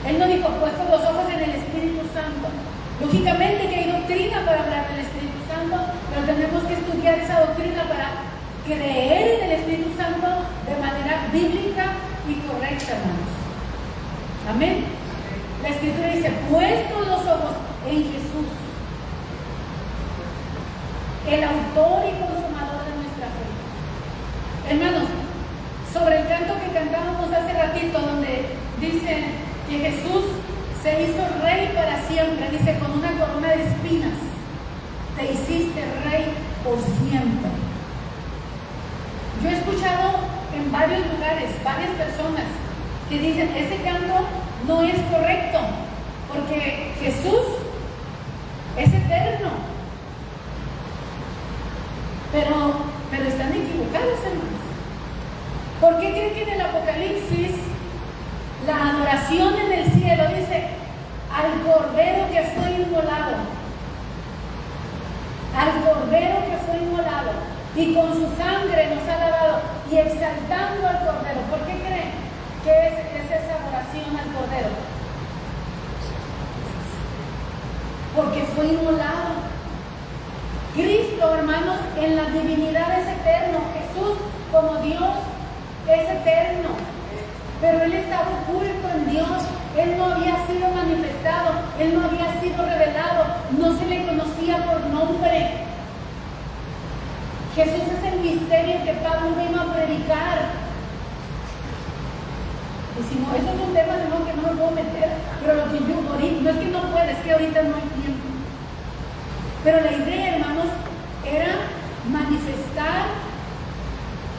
Él no dijo, puesto los ojos en el Espíritu Santo. Lógicamente que hay doctrina para hablar del Espíritu Santo, pero tenemos que estudiar esa doctrina para creer en el Espíritu Santo de manera bíblica y correcta, hermanos. Amén. La Escritura dice, puesto los ojos en Jesús, el autor y consumador de nuestra fe. Hermanos, sobre el canto que cantábamos hace ratito, donde dice que Jesús se hizo rey para siempre, dice, con una corona de espinas, te hiciste rey por siempre. Yo he escuchado en varios lugares, varias personas que dicen, ese canto no es correcto, porque Jesús es eterno. Pero están equivocados, hermanos. ¿Por qué creen que en el Apocalipsis la adoración en el cielo dice al Cordero que fue inmolado? Al Cordero que fue inmolado y con su sangre nos ha lavado, y exaltando al Cordero. ¿Por qué creen que es esa adoración al Cordero? Porque fue inmolado. Cristo, hermanos, en la divinidad es eterno. Jesús, como Dios, es eterno. Pero Él estaba oculto en Dios. Él no había sido manifestado. Él no había sido revelado. No se le conocía por nombre. Jesús es el misterio que Pablo vino a predicar. Y si no, esos son temas, hermano, que no me puedo meter. Pero lo que yo ahorita, no es que no pueda, es que ahorita no hay tiempo. Pero la idea, hermanos, era manifestar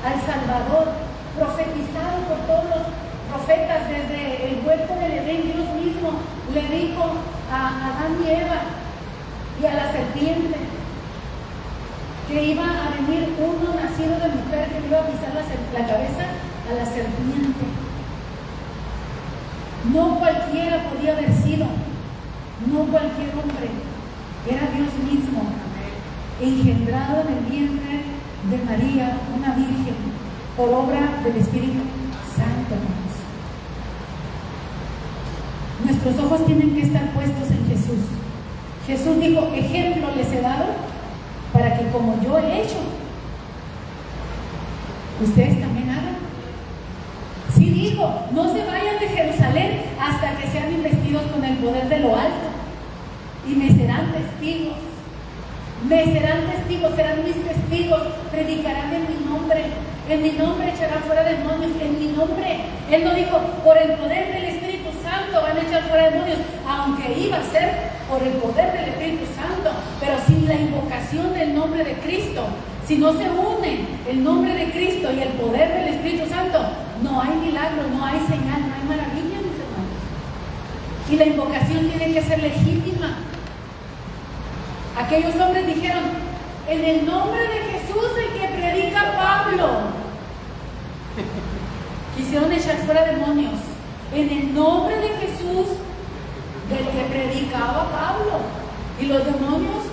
al Salvador, profetizado por todos los profetas. Desde el huerto del Edén, Dios mismo le dijo a Adán y Eva y a la serpiente que iba a venir uno nacido de mujer que le iba a pisar la cabeza a la serpiente. No cualquiera podía haber sido, no cualquier hombre, era Dios mismo, engendrado en el vientre de María, una virgen, por obra del Espíritu Santo. Nuestros ojos tienen que estar puestos en Jesús. Jesús dijo, ejemplo les he dado para que como yo he hecho, ustedes también hagan. Sí dijo, no se vayan de Jerusalén hasta que sean investidos con el poder de lo alto. Y me serán testigos. Me serán testigos, serán mis testigos. Predicarán en mi nombre. En mi nombre echarán fuera demonios. En mi nombre. Él no dijo, por el poder del Espíritu Santo van a echar fuera demonios. Aunque iba a ser por el poder del Espíritu Santo. Pero sin la invocación del nombre de Cristo. Si no se une el nombre de Cristo y el poder del Espíritu Santo, no hay milagro, no hay señal, no hay maravilla, mis hermanos. Y la invocación tiene que ser legítima. Aquellos hombres dijeron, en el nombre de Jesús, el que predica Pablo. Quisieron echar fuera demonios. En el nombre de Jesús, del que predicaba Pablo. ¿Y los demonios?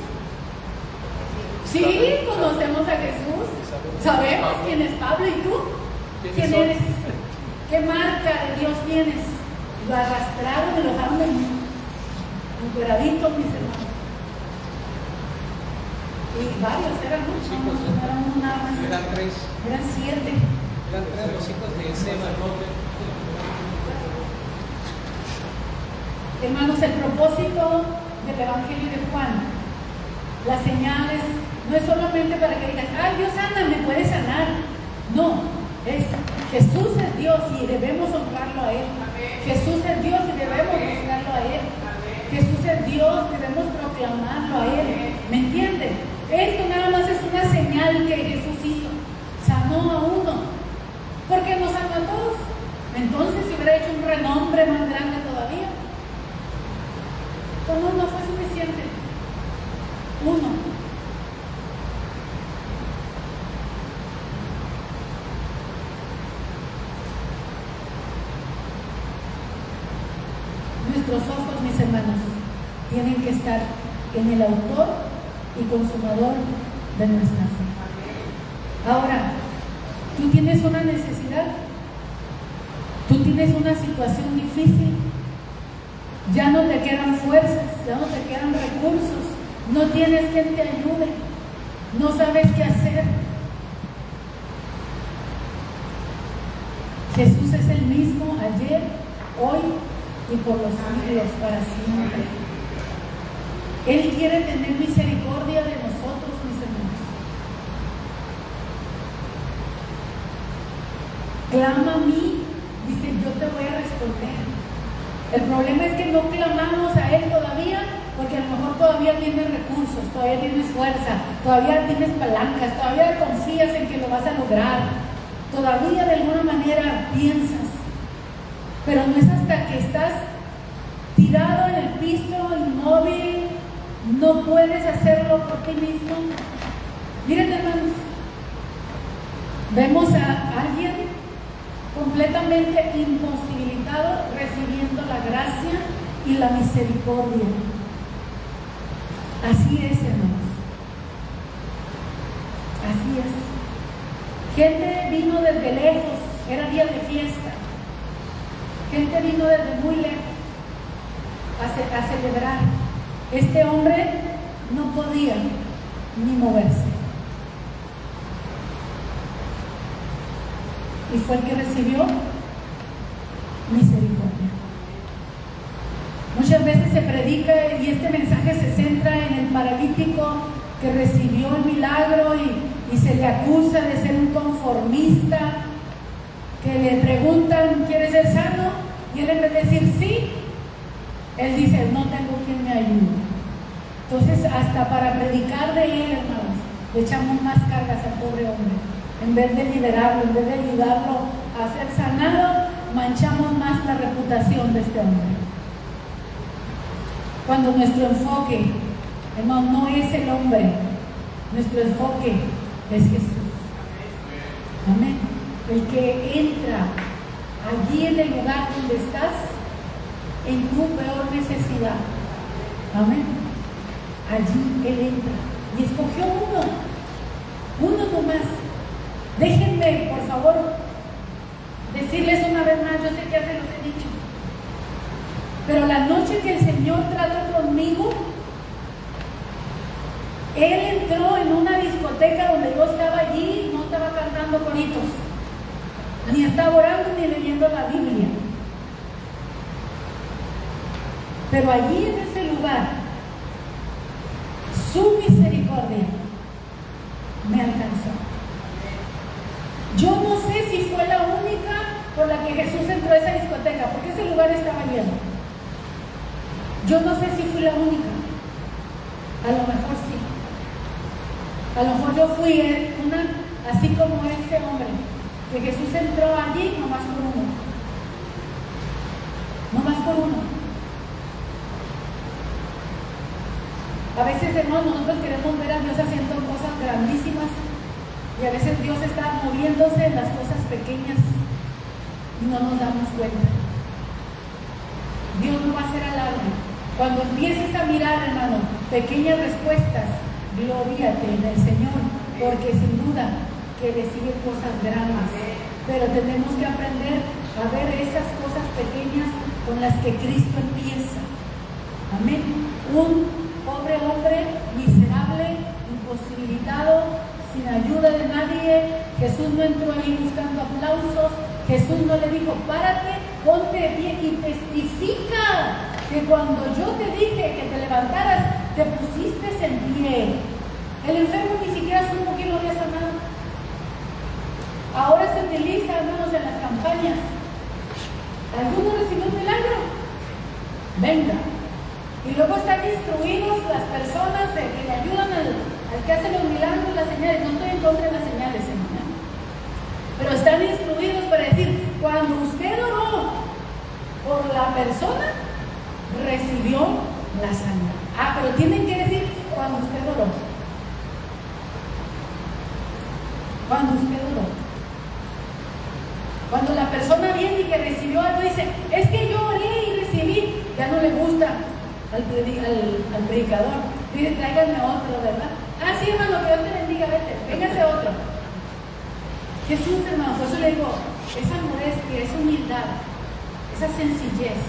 Sí, conocemos a Jesús. Sabemos quién es Pablo. ¿Y tú? ¿Quién eres? ¿Qué marca de Dios tienes? Lo arrastraron y lo dejaron encueraditos, mis hermanos. Y varios eran, ¿no? No eran uno nada más. Eran 3. Eran 7. Eran 3 los hijos de Seba. Hermanos, el propósito del Evangelio de Juan, las señales, no es solamente para que digas, ay, Dios sana, me puede sanar. No, Jesús es Dios y debemos honrarlo a Él. Jesús es Dios y debemos buscarlo a Él. Jesús es Dios, debemos proclamarlo a Él. ¿Me entienden? Esto nada más es una señal que Jesús hizo. Sanó a uno, porque nos sanó a todos. Entonces, si hubiera hecho un renombre más grande todavía, pues no fue suficiente. Uno. Nuestros ojos, mis hermanos, tienen que estar en el autor y consumador de nuestra fe. Ahora, tú tienes una necesidad, tú tienes una situación difícil, ya no te quedan fuerzas, ya no te quedan recursos, no tienes quien te ayude, no sabes qué hacer. Jesús es el mismo ayer, hoy y por los siglos para siempre. Él quiere tener misericordia de nosotros, mis hermanos. Clama a mí, dice, yo te voy a responder. El problema es que no clamamos a Él todavía, porque a lo mejor todavía tienes recursos, todavía tienes fuerza, todavía tienes palancas, todavía confías en que lo vas a lograr, todavía de alguna manera piensas. Pero no es hasta que estás tirado en el piso, inmóvil, no puedes hacerlo por ti mismo. Miren, hermanos, vemos a alguien completamente imposibilitado recibiendo la gracia y la misericordia. Así es, hermanos. Así es. Gente vino desde lejos, era día de fiesta. Gente vino desde muy lejos a celebrar. Este hombre no podía ni moverse. Y fue el que recibió misericordia. Muchas veces se predica y este mensaje se centra en el paralítico que recibió el milagro y se le acusa de ser un conformista, que le preguntan, ¿quieres ser sano? Y él en vez de decir sí, él dice, no tengo quien me ayude. Entonces, hasta para predicar de él, hermanos, le echamos más cargas al pobre hombre. En vez de liberarlo, en vez de ayudarlo a ser sanado, manchamos más la reputación de este hombre. Cuando nuestro enfoque, hermano, no es el hombre, nuestro enfoque es Jesús. Amén. El que entra allí en el lugar donde estás, en tu peor necesidad. Amén. Allí Él entra. Y escogió uno nomás. Déjenme, por favor, decirles una vez más, yo sé que ya se los he dicho, pero la noche que el Señor trató conmigo, Él entró en una discoteca donde yo estaba allí, no estaba cantando coritos, ni estaba orando ni leyendo la Biblia. Pero allí en ese lugar, su misericordia me alcanzó. Yo no sé si fue la única por la que Jesús entró a esa discoteca, porque ese lugar estaba lleno. Yo no sé si fui la única. A lo mejor sí. A lo mejor yo fui una, así como ese hombre, que Jesús entró allí nomás por uno. Nomás por uno. A veces, hermanos, nosotros queremos ver a Dios haciendo cosas grandísimas y a veces Dios está moviéndose en las cosas pequeñas y no nos damos cuenta. Dios no va a hacer alarde. Cuando empieces a mirar, hermano, pequeñas respuestas, glóriate en el Señor, porque sin duda que le siguen cosas grandes. Pero tenemos que aprender a ver esas cosas pequeñas con las que Cristo empieza. Amén. Un pobre hombre, miserable, imposibilitado, sin ayuda de nadie. Jesús no entró ahí buscando aplausos. Jesús no le dijo, párate, ponte de pie y testifica que cuando yo te dije que te levantaras, te pusiste en pie. El enfermo ni siquiera supo quién lo había sanado. Ahora se utiliza, hermanos, en las campañas. ¿Alguno recibió un milagro? Venga. Y luego están instruidos las personas que le ayudan al que hace los milagros, las señales. No estoy en contra de las señales, hermano. Pero están instruidos para decir, cuando usted oró por la persona, recibió la sanidad. Pero tienen que decir, cuando usted oró. Cuando usted oró. Cuando la persona viene y que recibió algo, dice, es que yo oré y recibí, ya no le gusta al predicador. Dice, tráiganme otro, ¿verdad? Sí, hermano, que Dios te bendiga, vete, véngase otro. Jesús, hermano, por eso le digo, esa modestia, esa humildad, esa sencillez,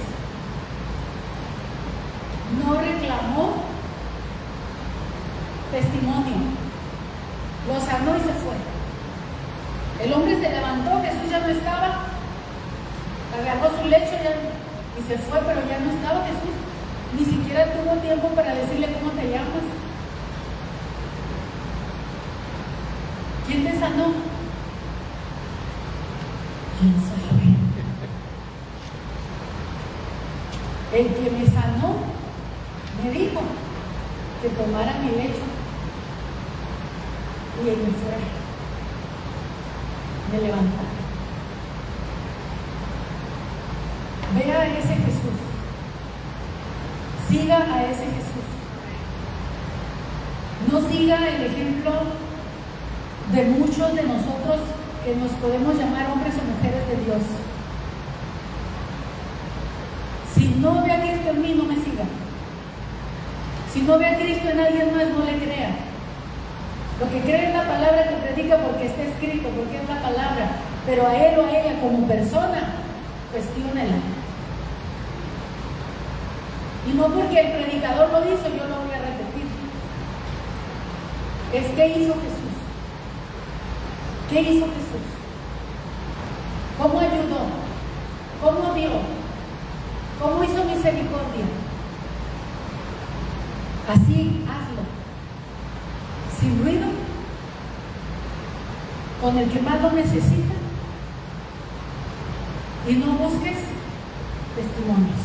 no reclamó testimonio, lo sanó y se fue. El hombre se levantó, Jesús ya no estaba, agarró su lecho y se fue, pero ya no estaba Jesús. Ni siquiera tuvo tiempo para decirle cómo te llamas. ¿Quién te sanó? ¿Quién sabe? El que me sanó me dijo que tomara mi lecho y él me fuera, me levantara. Vea a ese Jesús. Siga a ese Jesús. No siga el ejemplo de muchos de nosotros que nos podemos llamar hombres o mujeres de Dios. Si no ve a Cristo en mí, no me siga. Si no ve a Cristo en alguien más, no le crea. Lo que cree es la palabra que predica porque está escrito, porque es la palabra. Pero a él o a ella como persona, cuestiónela. Y no porque el predicador lo hizo, yo lo voy a repetir. Es ¿qué hizo Jesús? ¿Qué hizo Jesús? ¿Cómo ayudó? ¿Cómo dio? ¿Cómo hizo misericordia? Así hazlo. Sin ruido. Con el que más lo necesita. Y no busques testimonios.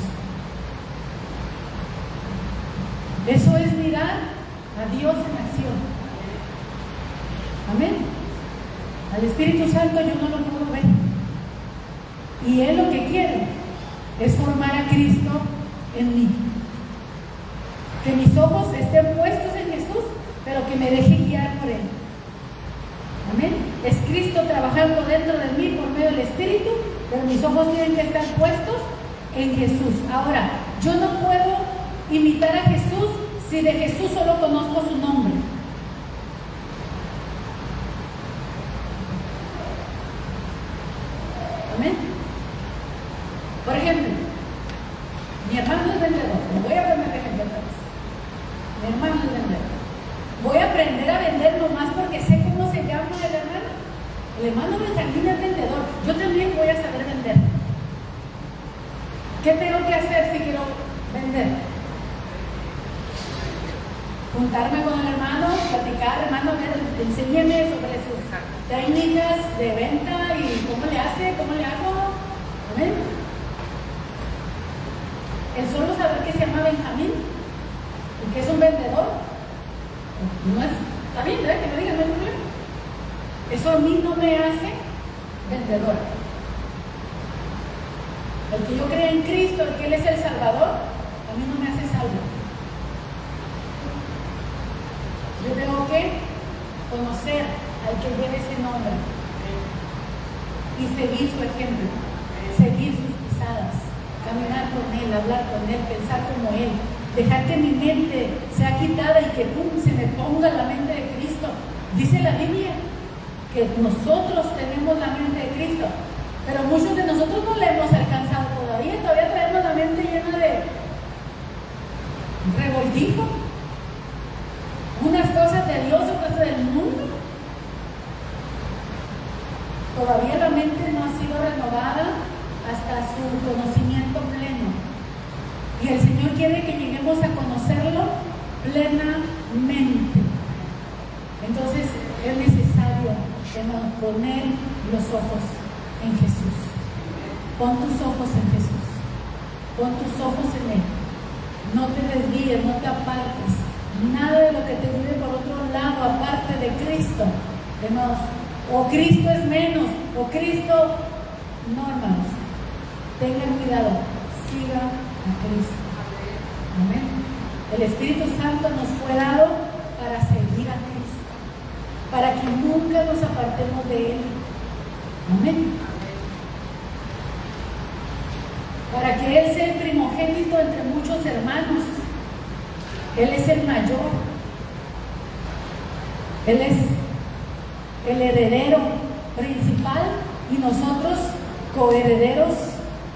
Eso es mirar a Dios en acción. Amén. Al Espíritu Santo yo no lo puedo ver. Y Él lo que quiere es formar a Cristo en mí. Que mis ojos estén puestos en Jesús, pero que me deje guiar por Él. Amén. Es Cristo trabajando dentro de mí por medio del Espíritu, pero mis ojos tienen que estar puestos en Jesús. Ahora, yo no puedo imitar a Jesús si de Jesús solo conozco su nombre. Amén. Por ejemplo, mi hermano es vendedor. Me voy a poner de ejemplo otra vez. Mi hermano es vendedor. Voy ser vendedor. Yo también voy a saber vender. ¿Qué tengo que hacer si quiero vender? Juntarme con el hermano, platicar, hermano, enséñeme sobre sus técnicas de venta y cómo le hace, cómo le hago. ¿Amén? El solo saber que se llama Benjamín y que es un vendedor, no es, está bien, ¿verdad? Que me digan, no hay problema. Eso a mí no me hace vendedora. El que yo crea en Cristo, el que Él es el Salvador, a mí no me hace salvo. Yo tengo que conocer al que lleve ese nombre y seguir su ejemplo, seguir sus pisadas, caminar con Él, hablar con Él, pensar como Él, dejar que mi mente sea quitada y que se me ponga la mente de Cristo. Dice la Biblia que nosotros tenemos la mente de Cristo, pero muchos de nosotros no la hemos alcanzado todavía traemos la mente llena de revoltijo, unas cosas de Dios, otras del mundo. Todavía la mente no ha sido renovada hasta su conocimiento pleno. Y el Señor quiere que lleguemos a conocerlo plenamente. Entonces es necesario poner los ojos en Jesús. Pon tus ojos en Jesús. Pon tus ojos en Él. No te desvíes, no te apartes. Nada de lo que te lleve por otro lado, aparte de Cristo. Hermanos, o Cristo es menos, o Cristo, no, hermanos. Tengan cuidado, sigan a Cristo. Amén. El Espíritu Santo nos fue dado para seguir a Cristo, para que nunca nos apartemos de Él. Amén. Para que Él sea el primogénito entre muchos hermanos. Él es el mayor. Él es el heredero principal y nosotros coherederos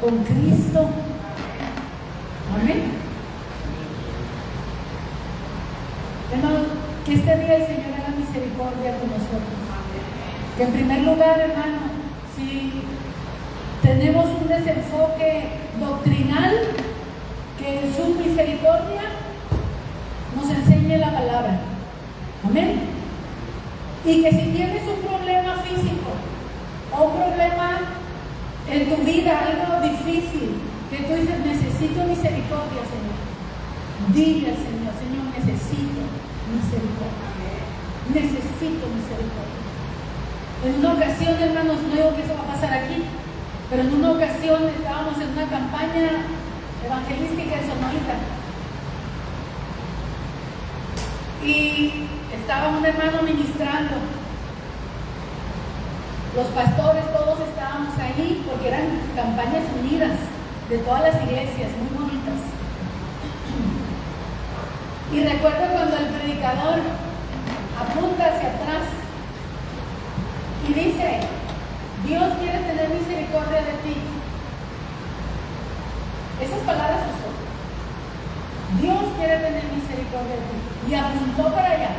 con Cristo. Amén. Hermano, que este día el Señor haga misericordia con nosotros. Que en primer lugar, hermano, si tenemos un desenfoque doctrinal, que en su misericordia nos enseñe la palabra. Amén. Y que si tienes un problema físico o un problema en tu vida, algo difícil, que tú dices, necesito misericordia, Señor. Dile al Señor, Señor, necesito misericordia. Necesito misericordia. En una ocasión, hermanos, no digo que eso va a pasar aquí, pero en una ocasión estábamos en una campaña evangelística en Sonorita. Y estaba un hermano ministrando. Los pastores, todos estábamos ahí porque eran campañas unidas de todas las iglesias, muy bonitas. Y recuerdo cuando el predicador apunta hacia atrás y dice, Dios quiere tener misericordia de ti. Esas palabras usó. Dios quiere tener misericordia de ti. Y apuntó para allá.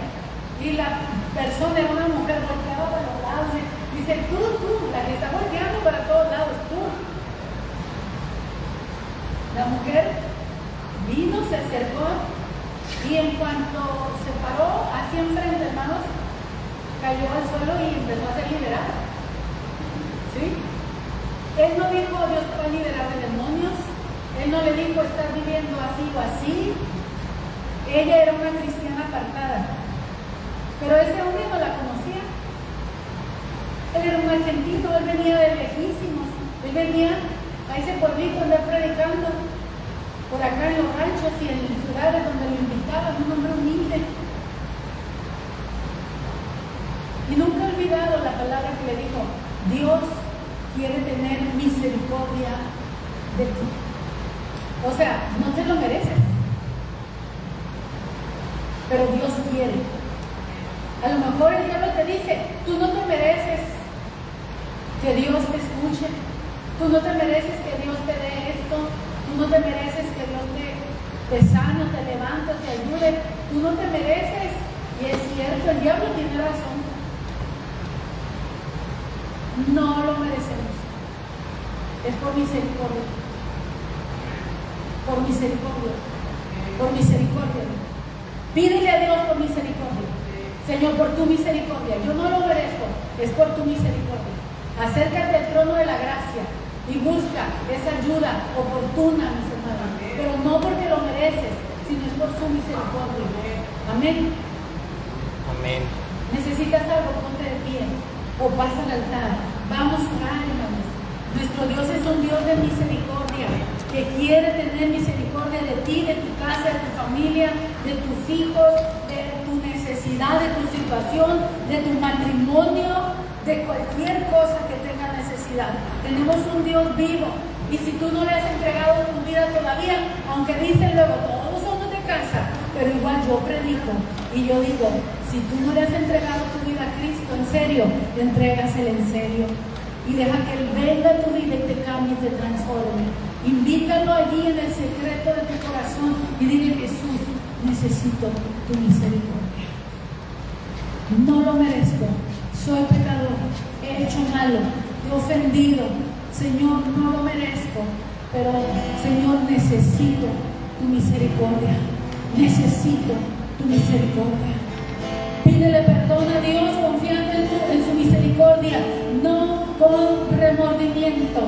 Y la persona era una mujer, volteaba para los lados. Dice, tú, la que está volteando para todos lados, tú. La mujer vino, se acercó y en cuanto se paró hacia enfrente, hermanos, cayó al suelo y empezó a ser liberada. ¿Sí? Él no dijo, Dios te va a liberar de demonios. Él no le dijo, estás viviendo así o así. Ella era una cristiana apartada. Pero ese hombre no la conocía. Él era un argentino, él venía de lejísimos. Él venía a ese pueblito a andar predicando. Por acá en los ranchos y en ciudades donde lo invitaban, un hombre humilde. Y nunca he olvidado la palabra que le dijo, Dios quiere tener misericordia de ti. O sea, no te lo mereces, pero Dios quiere. A lo mejor el diablo te dice, tú no te mereces que Dios te escuche, tú no te mereces que Dios te dé esto, tú no te mereces que Dios te sane, te levante, te ayude, tú no te mereces. Y es cierto, el diablo tiene razón. No lo merecemos. Es por misericordia. Por misericordia. Por misericordia. Pídele a Dios por misericordia. Señor, por tu misericordia. Yo no lo merezco. Es por tu misericordia. Acércate al trono de la gracia y busca esa ayuda oportuna, mis hermanos. Pero no porque lo mereces, sino es por su misericordia. Amén. Amén. Necesitas algo, ponte de pie o pasa al altar. Vamos a orar, hermanos. Nuestro Dios es un Dios de misericordia, que quiere tener misericordia de ti, de tu casa, de tu familia, de tus hijos, de tu necesidad, de tu situación, de tu matrimonio, de cualquier cosa que tenga necesidad. Tenemos un Dios vivo, y si tú no le has entregado tu vida todavía, aunque dicen luego todos somos de casa, pero igual yo predico y yo digo, si tú no le has entregado tu vida a Cristo en serio, entrégasela en serio y deja que Él venga a tu vida y te cambie y te transforme. Invítalo allí en el secreto de tu corazón y dile: Jesús, necesito tu misericordia. No lo merezco, soy pecador, he hecho malo, he ofendido. Señor, no lo merezco, pero Señor, necesito tu misericordia. Necesito tu misericordia. Pídele perdón a Dios confiando en su misericordia, no con remordimiento,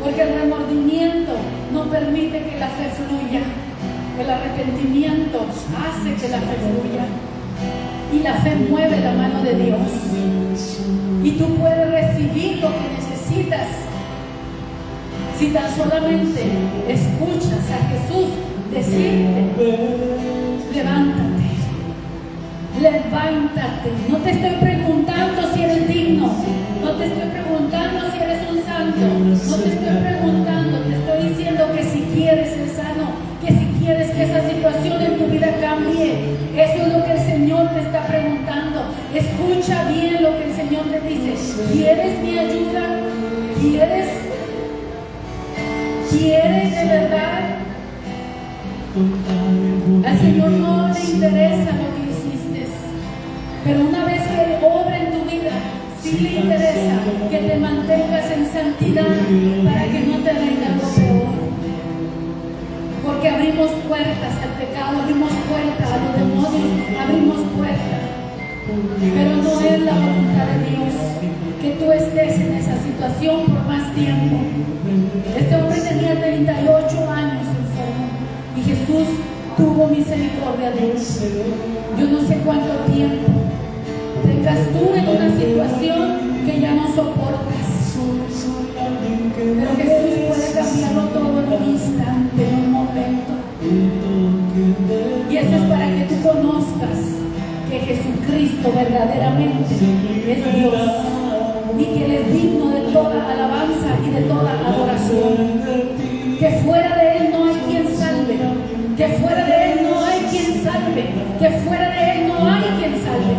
porque el remordimiento no permite que la fe fluya. El arrepentimiento hace que la fe fluya, y la fe mueve la mano de Dios, y tú puedes recibir lo que necesitas si tan solamente escuchas a Jesús decirte: levántate, levántate. No te estoy preguntando si eres digno, no te estoy preguntando si eres un santo, no te estoy preguntando, te estoy diciendo que si quieres ser sano, que si quieres que esa situación en tu vida cambie. Eso es lo que el Señor te está preguntando. Escucha bien lo que el Señor te dice. ¿Quieres mi ayuda? ¿Quieres de verdad? Al Señor no le interesa lo que hiciste, pero una vez que Él obra en tu vida, sí le interesa que te mantengas en santidad para que no te venga lo peor. Porque abrimos puertas al pecado, abrimos puertas a los demonios, abrimos puertas. Pero no es la voluntad de Dios que tú estés en esa situación por más tiempo. Este hombre tenía 38 años enfermo y Jesús tuvo misericordia de él. Yo no sé cuánto tiempo tengas tú en una situación que ya no soportas, pero Jesús puede cambiarlo todo en un instante, en un momento. Y eso es para que tú conozcas que Jesucristo verdaderamente es Dios y que Él es digno de toda alabanza y de toda adoración. Que fuera de Él no hay quien salve, que fuera de Él no hay quien salve, que fuera de Él no hay quien salve.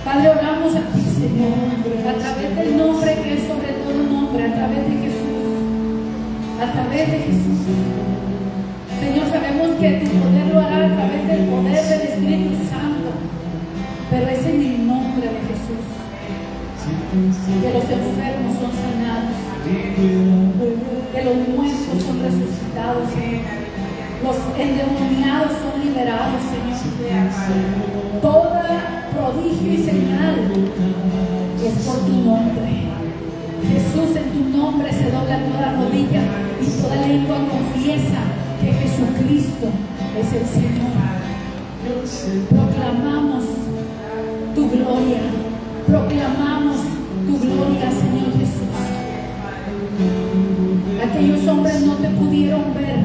Padre, oramos a ti, Señor, a través del nombre que es sobre todo nombre, a través de Jesús, a través de Jesús. Señor, sabemos que tu poder lo hará a través del poder del Espíritu Santo, pero es en el nombre de Jesús que los enfermos son sanados, que los muertos son resucitados, los endemoniados son liberados, Señor. Toda prodigio y señal es por tu nombre. Jesús, en tu nombre se dobla toda rodilla y toda lengua confiesa que Jesucristo es el Señor. Proclamamos tu gloria, proclamamos tu gloria, Señor Jesús. Aquellos hombres no te pudieron ver,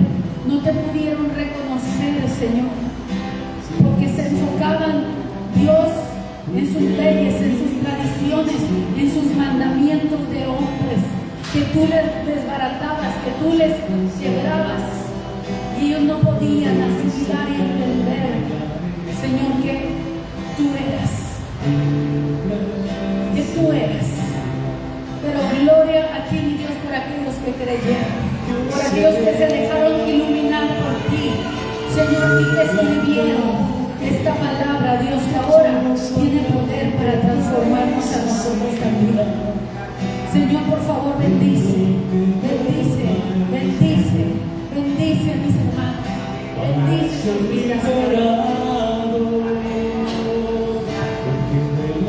no te pudieron reconocer, Señor, porque se enfocaban, Dios, en sus leyes, en sus tradiciones, en sus mandamientos de hombres, que tú les desbaratabas, que tú les quebrabas, y ellos no podían asimilar y entender, Señor, que tú eras. Pero gloria a ti, mi Dios, por aquellos que creyeron, por aquellos que se dejaron iluminar por ti, Señor, y que escribieron esta palabra, Dios, que ahora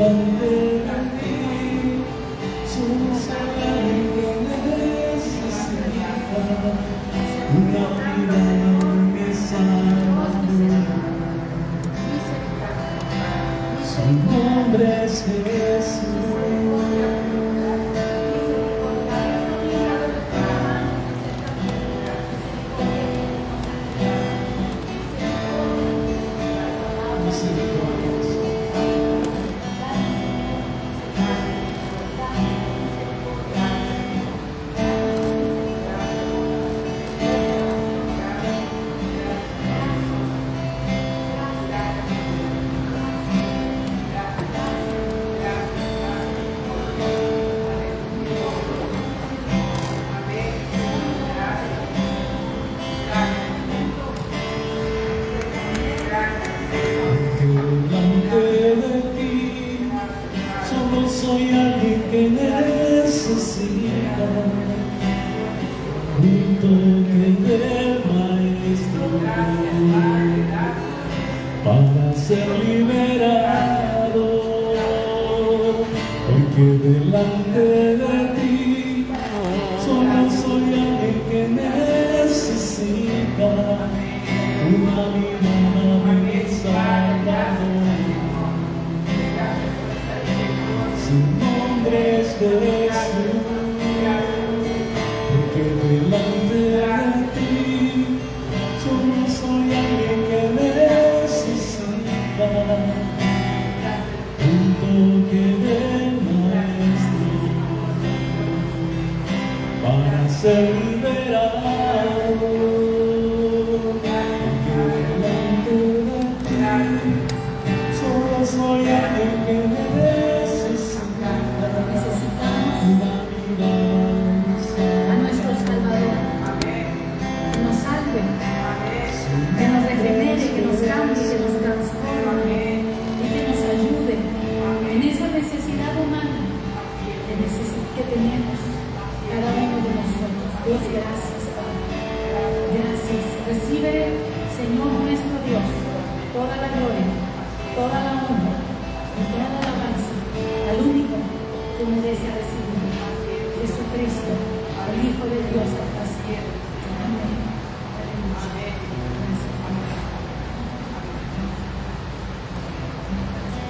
delante de ti, solo soy alguien que necesita una vida que salva. Su nombre es Jesús. Soy alguien que necesita un toque del Maestro para ser liberado, porque delante de ti solo soy alguien que necesita una vida salvador. Su nombre es Jesús, porque delante de ti solo soy alguien que necesita un toque del Maestro para ser liberado, porque delante de ti solo soy alguien que necesita